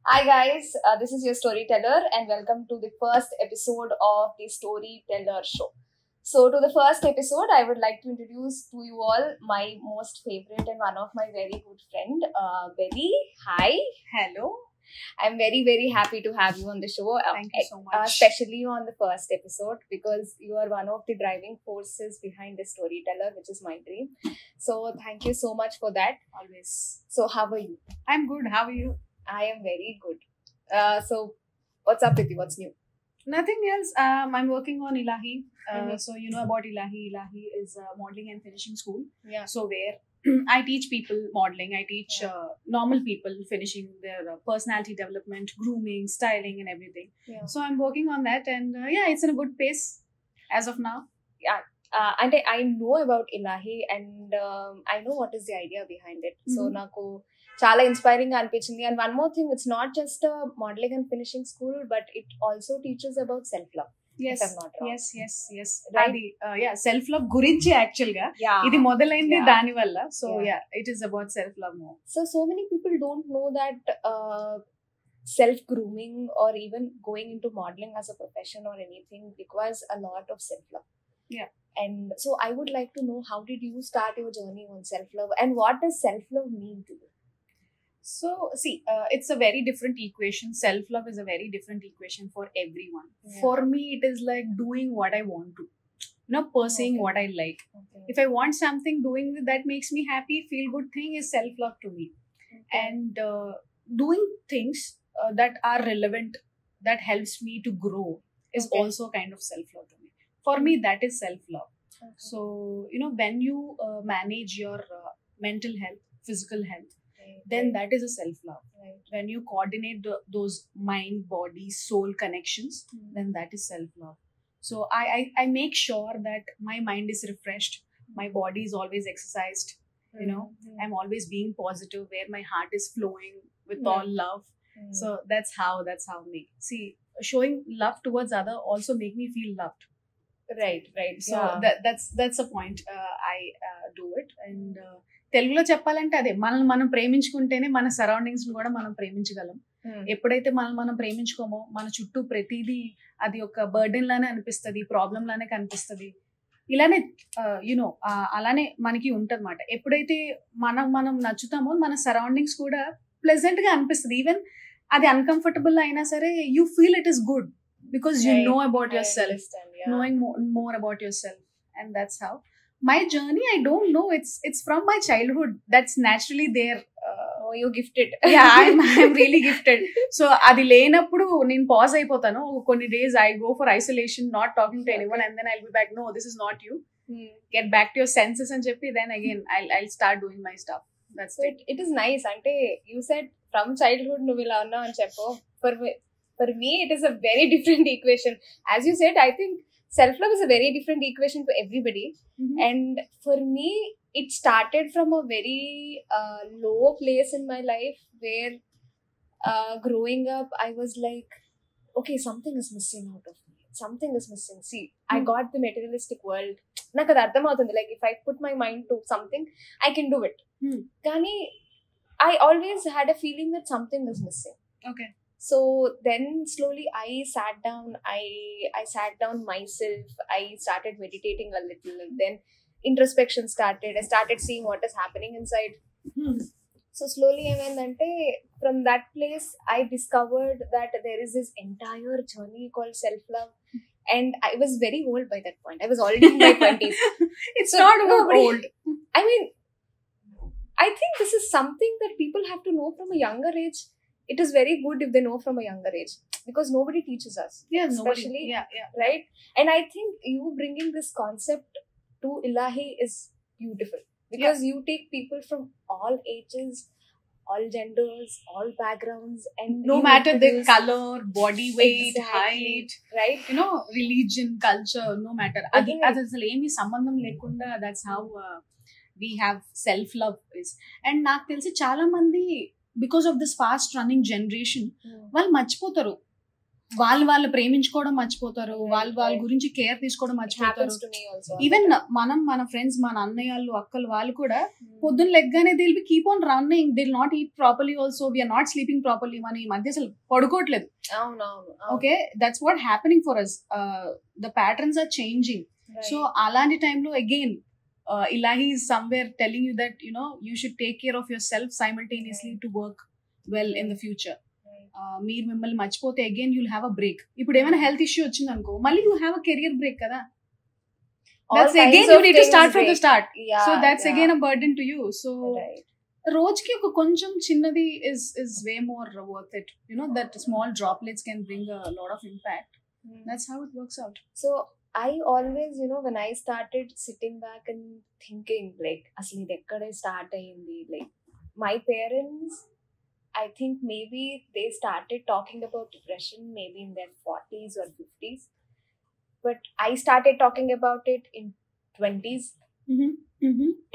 Hi guys, this is your storyteller and welcome to the first episode of the Storyteller Show. So to the first episode, I would like to introduce to you all my most favorite and one of my very good friend, Betty. Hi. Hello. I'm very happy to have you on the show. Thank you so much. Especially on the first episode because you are one of the driving forces behind the Storyteller, which is my dream. So thank you so much for that. Always. So how are you? I'm good. How are you? I am very good. So what's up with you? What's new? Nothing else. I'm working on Ilahi. Mhm. So you know about Ilahi. Ilahi is a modeling and finishing school. Yeah. So where I teach people modeling. I teach normal people finishing their personality development, grooming, styling, and everything. Yeah. So I'm working on that, and it's in a good pace as of now. And I know about Ilahi and I know what is the idea behind it. So Mhm. నాకు చాలా inspiring గా అనిపించింది. And one more thing, it's not just modelling and finishing school, but it also teachers about self love. Yes. If I'm not wrong. Yes. Right? అది self love గురించి actual గా Yeah. ఇది మొదలైంది Yeah. దాని వల్ల. So Yeah. It is about self love more. So many people don't know that self grooming or even going into modeling as a profession or anything requires a lot of self love. Yeah. And so I would like to know, how did you start your journey on self love and what does self love mean to you? So see, it's a very different equation. Self love is a very different equation for everyone. Yeah. For me, it is like doing what I want to, pursuing Okay. what I like. Okay. If I want something, doing that makes me happy, feel good thing is self love to me. Okay. And doing things that are relevant, that helps me to grow, is Okay. also kind of self love to me. For me, that is self love. Okay. So when you manage your mental health, physical health, then Right. that is a self love. Right. When you coordinate those mind, body, soul connections, Mm. then that is self love. So I make sure that my mind is refreshed, my body is always exercised. Mm. I'm always being positive, where my heart is flowing with Mm. all love. Mm. So that's how me see showing love towards other also make me feel loved. right. So Yeah. that's a point. I do it. And తెలుగులో చెప్పాలంటే అదే మనల్ని మనం ప్రేమించుకుంటేనే మన surroundings కూడా మనం ప్రేమించగలం. Mm. ఎప్పుడైతే మనం ప్రేమించుకోమో మన చుట్టూ ప్రతిదీ అది ఒక బర్డెన్ లానే అనిపిస్తుంది, ప్రాబ్లం లానే కనిపిస్తుంది. ఇలానే అలానే మనకి ఉంటదన్నమాట. ఎప్పుడైతే మనం నచ్చుతామో మన సరౌండింగ్స్ కూడా ప్లెజెంట్ గా అనిపిస్తుంది. ఈవెన్ అది అన్కంఫర్టబుల్ అయినా సరే you feel it is good because you Right. Know about I your self, understand, yeah. knowing more about yourself. And that's how my journey, I don't know, it's from my childhood, that's naturally there. Oh, you gifted. I'm really gifted. So అది లేనప్పుడు నేను pause అయిపోతాను కొన్ని days. I go for isolation, not talking to anyone, and then I'll be back, no, this is not you, Mm. get back to your senses అని చెప్పి then again I'll start doing my stuff. That's So it. it is nice. అంటే you said from childhood నువ్వు ఇలా ఉన్నావు అని చెప్పు. For me it is a very different equation. As you said, I think self love is a very different equation for everybody. Mhm. And for me it started from a very low place in my life where growing up I was like, okay, something is missing out of me, something is missing. See, I got the materialistic world. నాకు అది అర్థమవుతుంది, like if I put my mind to something I can do it. Hmm. కానీ I always had a feeling that something is missing. Okay. So then slowly I sat down, I sat down myself, I started meditating a little, and then introspection started. I started seeing what is happening inside. Hmm. So slowly ఏమైందంటే from that place I discovered that there is this entire journey called self love, and I was very old by that point. I was already in my 20s. It's So not about nobody- old. I mean, I think this is something that people have to know from a younger age. It is very good if they know from a younger age because nobody teaches us. Yeah, Especially, nobody. Yeah. right? And I think you bringing this concept to Ilahi is beautiful because you take people from all ages, all genders, all backgrounds, and No you matter the introduce- color, body weight, Exactly. height, right? religion, culture, no matter. అది Okay. అది అసలు ఏమి సంబంధం లేకుండా that's how we have self love is. And నాకు తెలిసి చాలా మంది because of this fast running generation వాళ్ళు మర్చిపోతారు వాళ్ళు ప్రేమించుకోవడం మర్చిపోతారు, వాళ్ళ గురించి కేర్ తీసుకోవడం It మర్చిపోతారు. happens to me also. Even మన ఫ్రెండ్స్, మన అన్నయ్యలు, అక్కలు వాళ్ళు కూడా పొద్దున్న లెగ్గానే they'll be keep on running, they'll not eat properly also, we're not sleeping properly. మన ఈ మధ్య అసలు పడుకోవట్లేదు. అవునవును. Okay, that's what happening for us. The patterns are changing. So అలాంటి టైంలో again Ilahi is somewhere telling you that you should take care of yourself simultaneously to work well in the future. మీరు మిమ్మల్ని మర్చిపోతే again you'll have a break. ఇప్పుడు ఏమైనా health issue వచ్చింది అనుకో, మళ్ళీ you have a career break కదా. That's again you need to start from the start. So that's again a burden to you. So రోజుకి ఒక కొంచెం చిన్నది is way more worth it. That small droplets can bring a lot of impact. That's how it works out. So I always, when I started sitting back and thinking, like, asli ekkade start ayindi, like, my parents, I think maybe they started talking about depression maybe in their 40s or 50s, but I started talking about it in 20s.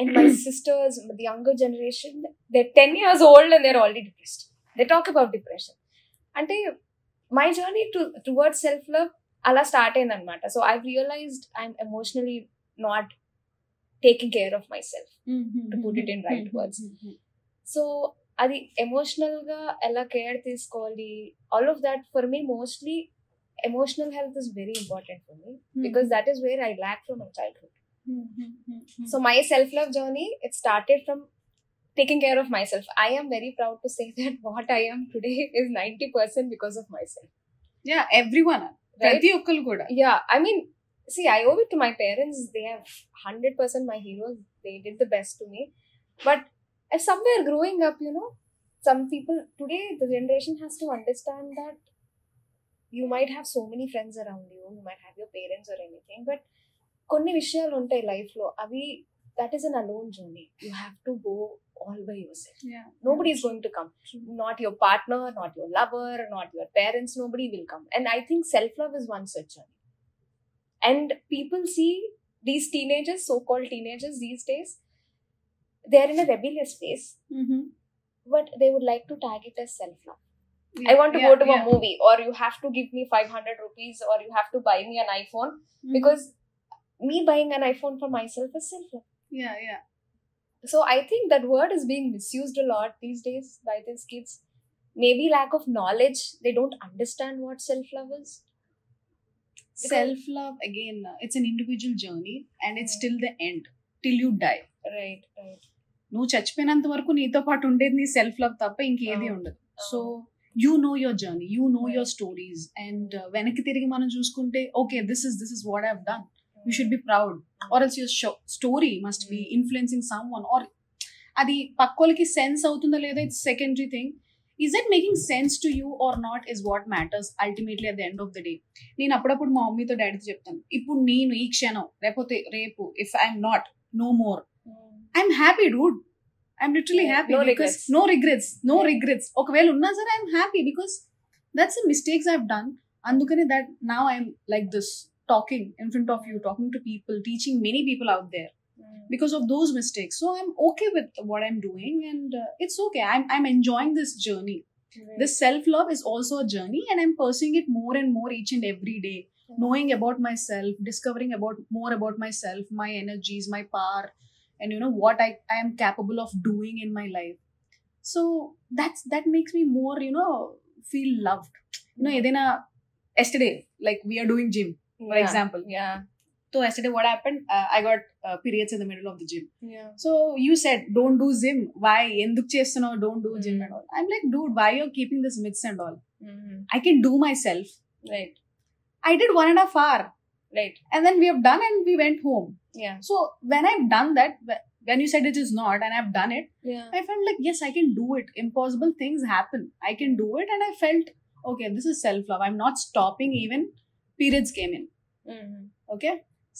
And my sisters, the younger generation, they're 10 years old and they're already depressed. They talk about depression. Ante my journey towards self-love అలా start అయింది అనమాట. So I realised I'm emotionally not taking care of myself, to put it in right words. So అది ఎమోషనల్గా ఎలా care తీసుకోవాలి, all of that for me mostly emotional health is very important for me, because that is where I lack from my childhood. So my self love journey, it started from taking care of myself. I am very proud to say that what I am today is 90% because of myself. Yeah, everyone. ప్రతి ఒక్కరు కూడా. Yeah, I mean, see, I owe it to my parents. They have 100% my heroes. They did the best to me. But as somewhere growing up, some people today, the generation has to understand that you might have so many friends around you, you might have your parents or anything, but కొన్ని విషయాలు ఉంటాయి life లో, అవి that is an alone journey. You have to go all by yourself. Yeah. Nobody is going to come. Not your partner, not your lover, not your parents. Nobody will come. And I think self-love is one such journey. And people see these teenagers, so-called teenagers these days, they are in a rebellious phase. But they would like to tag it as self-love. Yeah. I want to go to a movie, or you have to give me 500 rupees, or you have to buy me an iPhone. Because me buying an iPhone for myself is self-love. Yeah. So I think that word is being misused a lot these days by these kids. Maybe lack of knowledge. They don't understand what self-love is. Self-love, again, it's an individual journey, and it's till the end, till you die. Right. నువ్వు చచ్చిపోయినంత వరకు నీతో పాటు ఉండేది నీ self love తప్ప ఇంకేది ఉండదు. So you know your journey, you know your stories, and వెనక్కి తిరిగి మనం చూసుకుంటే okay, this is what I have done. You should be proud, or else your story must be influencing someone, or adi pakkoliki sense avutunda leda, it's secondary thing. Is it making sense to you or not is what matters ultimately at the end of the day. Nenu appudu ma mummy tho daddy tho cheptanu, ippudu neenu ee kshanam repothe repu if I'm not no more, I'm happy, dude. I'm literally happy. No regrets okavela unna sare I'm happy, because that's the mistakes I've done. Andukane that now I'm like this, talking in front of you, talking to people, teaching many people out there because of those mistakes. So I'm okay with what I'm doing, and it's okay. I'm enjoying this journey. Right. This self-love is also a journey, and I'm pursuing it more and more each and every day, knowing about myself, discovering more about myself, my energies, my power, and what I am capable of doing in my life. So that makes me more feel loved. Edena yesterday, like, we are doing gym, for example. Yeah. So yesterday what happened, I got periods in the middle of the gym. Yeah. So you said don't do gym. Why? Enduk chestunnav, don't do gym and all. I'm like, dude, why you're keeping this myths and all? I can do myself. Right. I did 1.5 hours. Right. And then we have done and we went home. Yeah. So when I've done that, when you said it is not and I've done it, I felt like, yes, I can do it. Impossible things happen. I can do it. And I felt, okay, this is self-love. I'm not stopping even periods came in. Okay.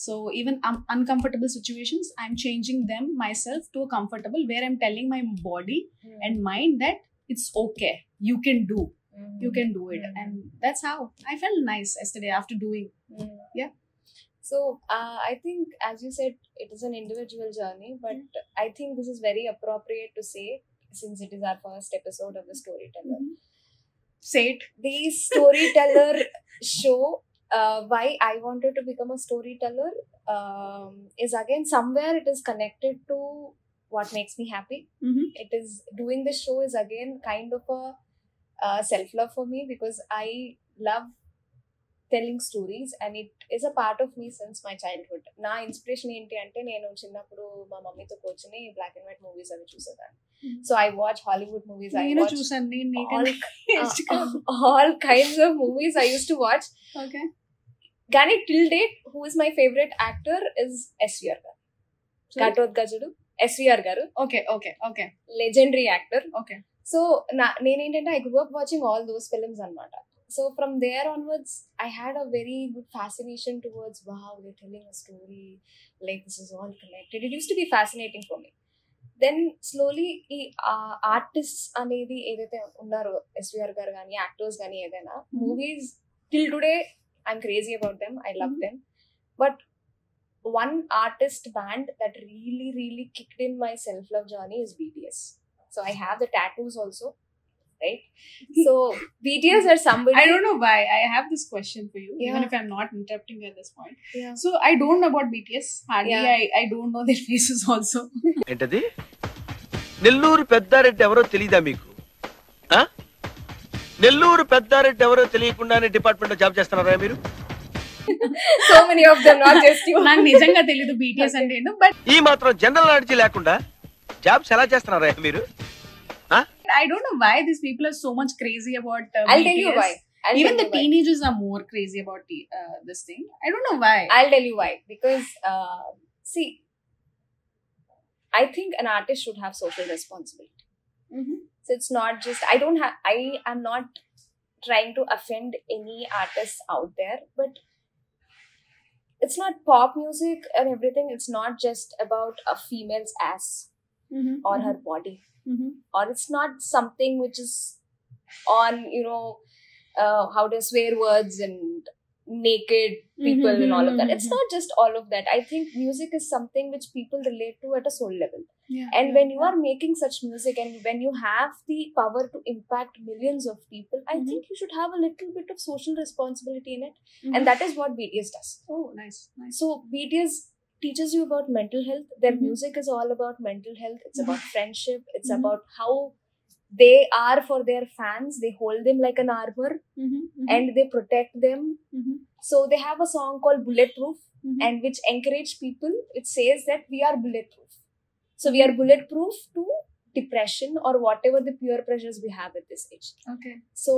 So even uncomfortable situations, I'm changing them myself to a comfortable, where I'm telling my body and mind that it's okay. You can do. You can do it. And that's how I felt nice yesterday after doing. Yeah. So I think, as you said, it is an individual journey, but I think this is very appropriate to say, since it is our first episode of the Storyteller. Say it. The storyteller show, why I wanted to become a storyteller, is again somewhere it is connected to what makes me happy. It is doing this show is again kind of a self-love for me, because I love telling stories and it is a part of me since my childhood. నా inspiration ఏంటి అంటే, నేను చిన్నప్పుడు మా మమ్మీతో కూర్చొని black and white movies అవి చూసేదాన్ని. So I watch Hollywood movies, all kinds of movies I used to watch. Okay. కానీ till date who is my favorite actor is SVR garu. Ghatotkachudu SVR garu. Okay. Legendary actor. Okay. So నేనేంటంటే I grew up watching all those films అన్నమాట. So from there onwards, I had a very good fascination towards, wow, they're telling a story, like this is all connected. It used to be fascinating for me. Then slowly, artists అనేది ఏదైతే ఉన్నారో SVR గారు కానీ actors కానీ ఏదైనా movies, till today I'm crazy about them. I love them. But one artist band that really kicked in my self-love journey is BTS. So I have the tattoos also. Right? So BTS are somebody. I don't know why I have this question for you, even if I'm not interrupting you at this point. So I don't know about BTS hardly. I don't know their faces also. ఏంటది? నెల్లూరు పెద్దారెడ్డి ఎవరో తెలీదా మీకు? నెల్లూరు పెద్దారెడ్డి ఎవరో తెలియకుండానే department లో job చేస్తున్నారా మీరు? So many of them, not just you. నాకు నిజంగా తెలియదు BTS అంటే ఏంటో, బట్ ఈ మాత్రం జనరల్ నాలెడ్జ్ లేకుండా జాబ్స్ ఎలా చేస్తున్నారా మీరు? I don't know why these people are so much crazy about I'll BTS. tell you why. Even the teenagers are more crazy about this thing. I don't know why. I'll tell you why. Because see, I think an artist should have social responsibility. So it's not just, I am not trying to offend any artists out there, but it's not pop music and everything. It's not just about a female's ass or her body. Or it's not something which is on, how to swear words and naked people and all of that. It's not just all of that. I think music is something which people relate to at a soul level. And when you are making such music and when you have the power to impact millions of people, I think you should have a little bit of social responsibility in it. And that is what BTS does. Oh, nice. So BTS teaches you about mental health. Their music is all about mental health. It's about friendship. It's about how they are for their fans. They hold them like an armor and they protect them. So they have a song called Bulletproof, and which encourage people. It says that we are bulletproof. So we are bulletproof to depression or whatever the peer pressures we have at this age. Okay. So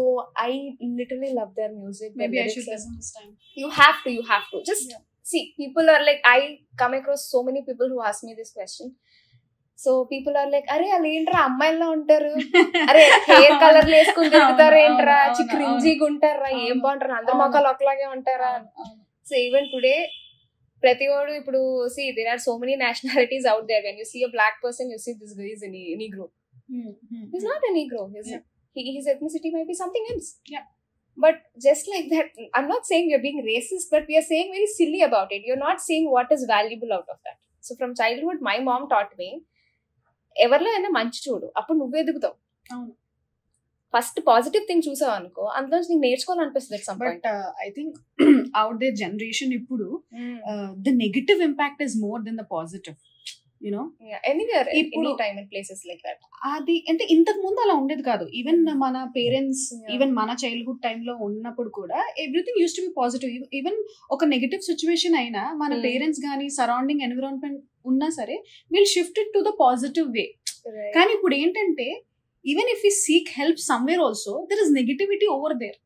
I literally love their music. Maybe I should listen this time. You have to. Just see, people are like, I come across so many people who ask me this question. So people are like, అరే వాళ్ళు ఏంట్రా అమ్మాయిలా ఉంటారు, అరే hair colour వేసుకుని తిరుగుతారు ఏంట్రా, క్రింజీగా ఉంటారా, ఏం బాగుంటారు, అందరు మొక్కలు ఒకలాగే ఉంటారా. సో ఈవెన్ టుడే ప్రతి వాడు ఇప్పుడు see there are so many nationalities out there. When you see a black person, you see this guy is a Negro. He's not a Negro. His ethnicity might be something else. But just like that, I'm not saying we're being racist, but we are saying very silly about it. You're not seeing what is valuable out of that. So from childhood, my mom taught me, ఎవరిలో అయినా మంచి చూడు, అప్పుడు నువ్వు ఎదుగుతావు. First positive thing చూసావు అనుకో, అందులో నీకు నేర్చుకోవాలనిపిస్తుంది at some point. But I think out their generation ఇప్పుడు the negative impact is more than the positive. Anywhere, any time and places like that. అది అంటే ఇంతకు ముందు అలా ఉండేది కాదు. ఈవెన్ మన పేరెంట్స్, ఈవెన్ మన చైల్డ్హుడ్ టైంలో ఉన్నప్పుడు కూడా everything use to be positive. Even ఒక నెగటివ్ సిచ్యువేషన్ అయినా మన పేరెంట్స్ కానీ సరౌండింగ్ ఎన్విరాన్మెంట్ ఉన్నా సరే will shift it to the positive way. కానీ ఇప్పుడు ఏంటంటే, even if we seek help somewhere also there is negativity over there.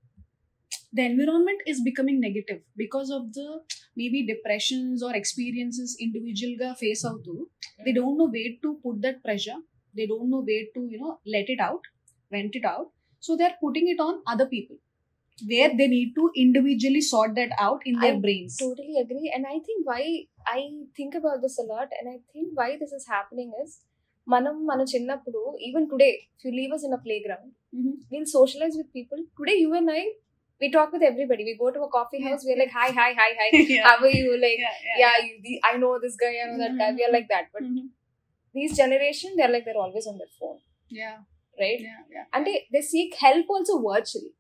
The environment is becoming negative because of the maybe depressions or experiences individual ga face outu. They don't know where to put that pressure. They don't know where to let it out, vent it out. So they are putting it on other people, where they need to individually sort that out in their brains. Totally agree. And I think why I think about this a lot, and I think why this is happening is, మన చిన్నప్పుడు, even today, if you leave us in a playground, we'll socialize with people. Today you and I, we talk with everybody. We go to a coffee house, we're like, hi. How are you? Like, I know this guy, I know that guy. We are like that. But these generation, they're always on their phone. right? Yeah. And they seek help also virtually.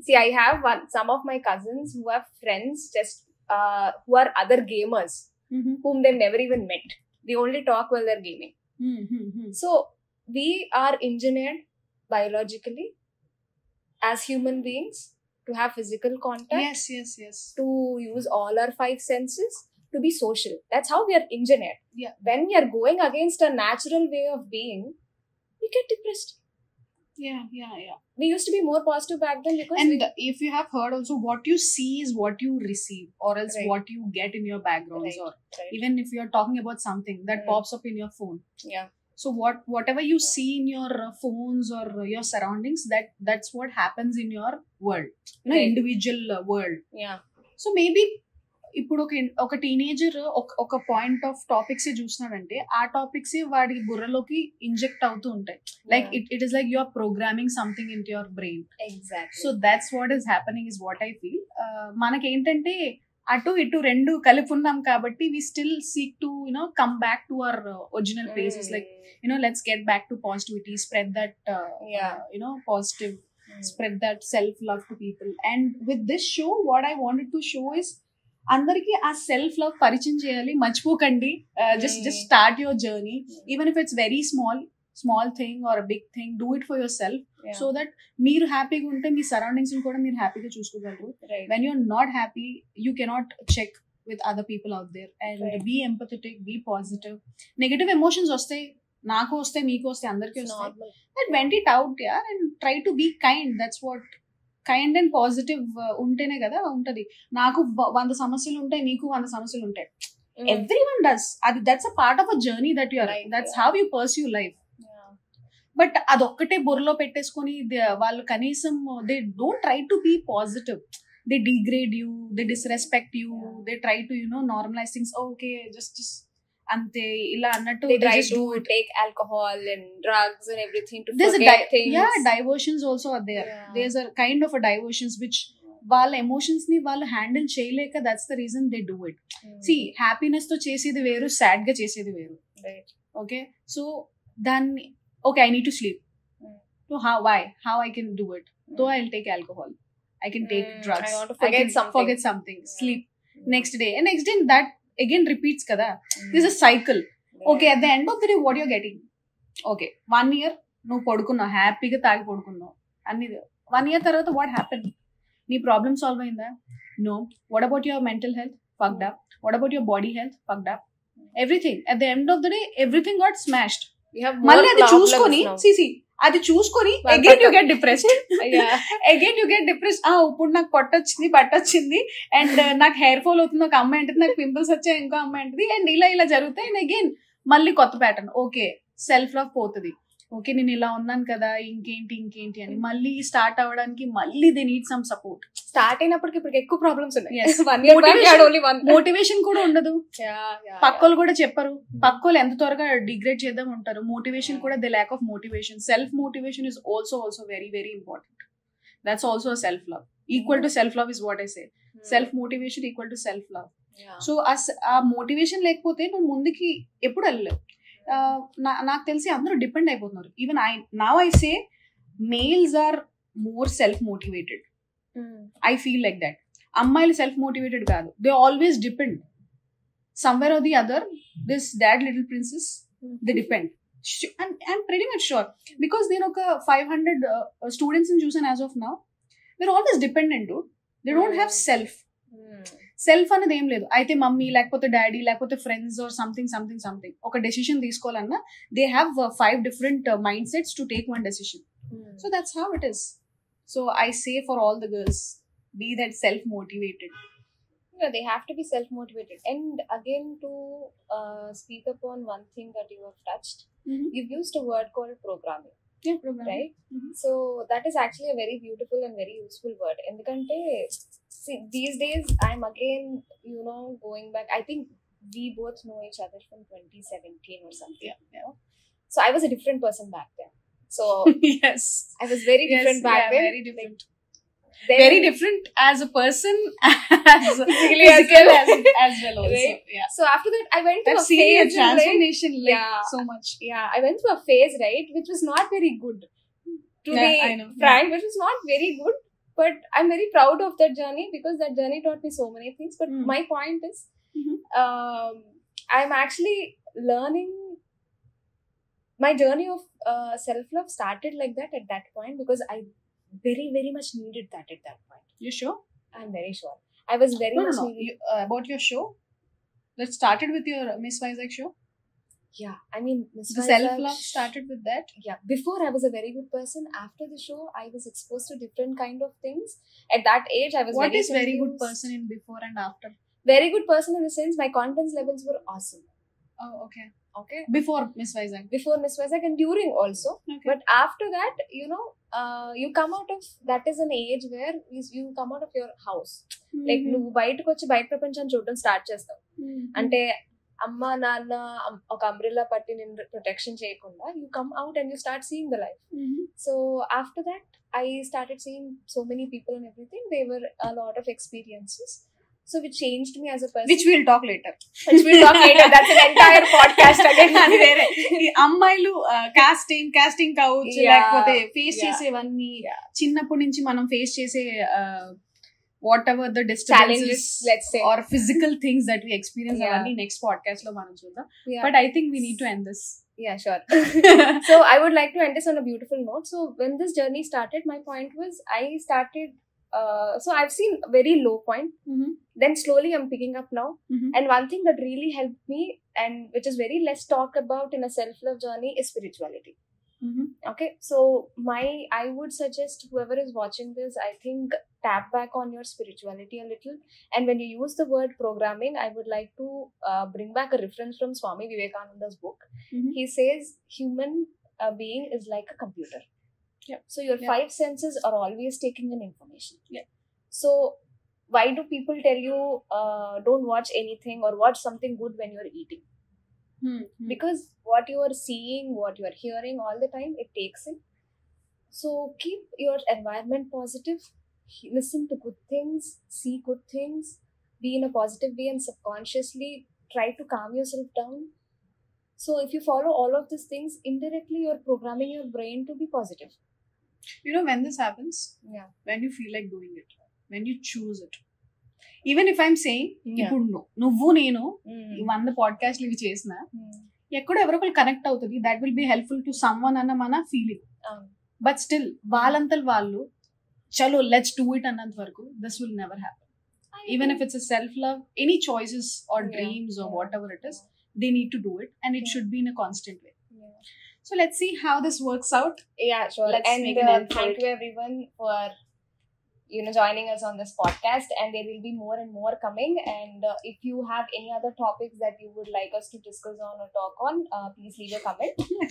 See, I have some of my cousins who have friends just who are other gamers whom they've never even met. They only talk while they're gaming. So we are engineered biologically as human beings to have physical contact, Yes. to use all our 5 senses, to be social. That's how we are engineered. Yeah. When we are going against a natural way of being, we get depressed. Yeah. We used to be more positive back then because And if you have heard also, what you see is what you receive, or else Right. what you get in your backgrounds, Right. or Right. even if you're talking about something that pops up in your phone. Yeah. So whatever you see in your phones or your surroundings, that's what happens in your world, Right. individual world. Yeah. So maybe ఇప్పుడు ఒక teenager ఒక point of topics చూస్తున్నాడంటే ఆ topics వాడి బుర్రలోకి inject అవుతూ ఉంటాయి. Like it is like you are programming something into your brain. Exactly. So that's what is happening is what I feel. మనకేంటంటే అటు ఇటు రెండు కలిపి ఉన్నాం కాబట్టి we still seek to come back to our original places. Like let's get back to positivity, spread that positive, spread that self love to people. And with this show, what I wanted to show is అందరికి ఆ self love పరిచయం చేయాలి. మర్చిపోకండి. just start your journey, even if it's very small thing or a big thing. Do it for yourself, so that మీరు హ్యాపీగా ఉంటే మీ surroundings కూడా మీరు హ్యాపీగా చూసుకోగలరు. When you're not happy, you cannot check with other people out there. And be empathetic, be positive. Negative emotions వస్తాయి, నాకు వస్తాయి, మీకు వస్తాయి, అందరికీ వస్తాయి. But vent it out, yeah, and try to be kind. That's what kind and positive ఉంటేనే కదా ఉంటది. నాకు 100 సమస్యలు ఉంటాయి, నీకు 100 సమస్యలు ఉంటాయి. Everyone does. That's a part of a journey that you are. That's how you pursue life. But అదొక్కటే బుర్రలో పెట్టేసుకొని వాళ్ళు కనీసం they don't try to be positive. They degrade you, they disrespect you, they try to normalise things. Okay just అంతే ఇలా అన్నట్టు they try to take alcohol and drugs and everything to forget things. Diversions also are there. There's a kind of a diversions which వాళ్ళ emotions ని వాళ్ళు handle చేయలేక, that's the reason they do it. సి happiness తో చేసేది వేరు, sad గా చేసేది వేరు. ఓకే, సో దాన్ని okay, I need to sleep. So how I can do it? So I'll take alcohol, I can take drugs, I want to forget something. Sleep. Next day that again repeats kada. This is a cycle. Okay, at the end of the day what you're getting, okay, 1 year no padukunna happy ga taagi padukunna anni 1 year tarvata what happened? Nee problem solve ayinda? No. What about your mental health? Fucked up. What about your body health? Fucked up. Everything at the end of the day everything got smashed. మళ్ళీ అది చూసుకొని again you get depressed. Again you get depressed. ఇప్పుడు నాకు పట్టొచ్చింది and నాకు hair fall అవుతుంది, ఒక అమ్మాయి అంటది, నాకు పింపుల్స్ వచ్చాయి, ఇంకో అమ్మాయి అంటది, అండ్ ఇలా జరుగుతాయి. అండ్ అగైన్ మళ్ళీ కొత్త ప్యాటర్న్. ఓకే, సెల్ఫ్ లవ్ పోతుంది. ఓకే, నేను ఇలా ఉన్నాను కదా, ఇంకేంటి అని మళ్ళీ స్టార్ట్ అవ్వడానికి మళ్ళీ they need some support. Start అయినప్పటికి ఇప్పుడు ఎక్కువ ప్రాబ్లమ్స్ ఉన్నాయి. మోటివేషన్ కూడా ఉండదు. పక్కోళ్ళు కూడా చెప్పరు. పక్కోళ్ళు ఎంత త్వరగా డిగ్రేడ్ చేద్దాం ఉంటారు. మోటివేషన్ కూడా they lack of motivation. Self motivation is also very very important. That's also self love. Equal to self love is what I say. Self motivation equal to self love. So ఆ motivation లేకపోతే నువ్వు ముందుకి ఎప్పుడు వెళ్ళలేవు. నాకు తెలిసి అందరూ depend అయిపోతున్నారు. Even I say males are more self motivated. I feel like that. అమ్మాయిలు సెల్ఫ్ మోటివేటెడ్ కాదు. They always depend somewhere or the other. This dad little princess, they depend. I'm pretty much sure because నేను ఒక 500 students in చూసాను as of now. They're always dependent, dude. They don't have self. Self అనేది ఏం లేదు. అయితే mummy లేకపోతే daddy లేకపోతే friends or something ఒక డెసిషన్ తీసుకోవాలన్నా they have 5 different mindsets to take one decision. So that's how it is. So I say for all the girls, be that self motivated. They have to be self-motivated. And again, to speak upon one thing that you have touched, you've used a word called programming. Yeah, programming. Right? So that is actually a very beautiful and very useful word. Endukante see, these days I'm again going back. I think we both know each other from 2017 or something. Yeah. So I was a different person back then. So yes, I was very different back then. Very different. Very different as a person, as physically as well also. Right? Yeah. So after that I went through a phase, transformation, right? so much. Yeah, I went through a phase, right, which was not very good. to Yeah, be I know. frank, which was not very good. But I'm very proud of that journey because that journey taught me so many things. But Mm. my point is, Mhm. I'm actually learning. My journey of self-love started like that at that point because I very, very much needed that at that point. You sure? I'm very sure. I was very No. much needed. You, about your show. Let's started with your Miss Vizag show. Yeah, I mean, Miss The Vizag self-love started with that. Yeah, before I was a very good person. After the show, I was exposed to different kind of things. At that age, I was What very is very good confused. person in before and after? Very good person in the sense my confidence levels were awesome. Oh, okay. Okay. Before Miss Vizag. Before Miss Vizag and during also. Okay. But after that, you come out of, that is an age where you come out of your house. Like నువ్వు బయటకు వచ్చి బయట ప్రపంచాన్ని చూడడం start చేస్తావు. అంటే అమ్మ నాన్న ఒక అంబ్రెల్లా పట్టి నేను ప్రొటెక్షన్ చేయకుండా you come out and you start seeing the life. So after that I started seeing so many people and everything. They were a lot of experiences. So which changed me as a person. Which we'll talk later. That's an entire podcast again. అది వేరే. ఈ అమ్మాయిలు casting couch Yeah. లేకపోతే face Yeah. చేసేవన్నీ Yeah. చిన్నప్పటి నుంచి మనం face చేసే whatever the Challenges, disturbances let's say. Or physical things that we experience Yeah. అవన్నీ నెక్స్ట్ పాడ్కాస్ట్ లో మనం చూద్దాం. Yeah. But I think we need to end this. Yeah, sure. So I would like to end this on a beautiful note. So when this journey started, my point was I started. So I've seen a very low point. Then slowly I'm picking up now. And one thing that really helped me, and which is very less talked about in a self-love journey, is spirituality. Okay, so I would suggest whoever is watching this, I think tap back on your spirituality a little. And when you use the word programming, I would like to bring back a reference from Swami Vivekananda's book. He says human being is like a computer. Yeah. So your Yeah. 5 senses are always taking in information. Yeah. So why do people tell you don't watch anything or watch something good when you're eating? Because what you are seeing, what you are hearing all the time, it takes in. So keep your environment positive. Listen to good things, see good things, be in a positive way, and subconsciously try to calm yourself down. So if you follow all of these things, indirectly you're programming your brain to be positive. You know when this happens? Yeah. When you feel like doing it. When you choose it. Even if I'm saying, Yeah. ఇప్పుడు నువ్వు నేను ఈ 100 పాడ్కాస్ట్లు ఇవి చేసిన ఎక్కడో ఎవరో ఒకరు connect అవుతుంది. That will be helpful to someone అన్న మన ఫీలింగ్. బట్ స్టిల్ వాళ్ళంతలు వాళ్ళు చలో లెట్స్ డూ ఇట్ అన్నంత వరకు this will never happen. Even if it's a self love, any choices or dreams or whatever it is, they need to do it, and it should be in a constant way. So let's see how this works out. Yeah, sure. Let's And make an end for thank it. you everyone for joining us on this podcast, and there will be more and more coming. And if you have any other topics that you would like us to discuss on or talk on, please leave a comment.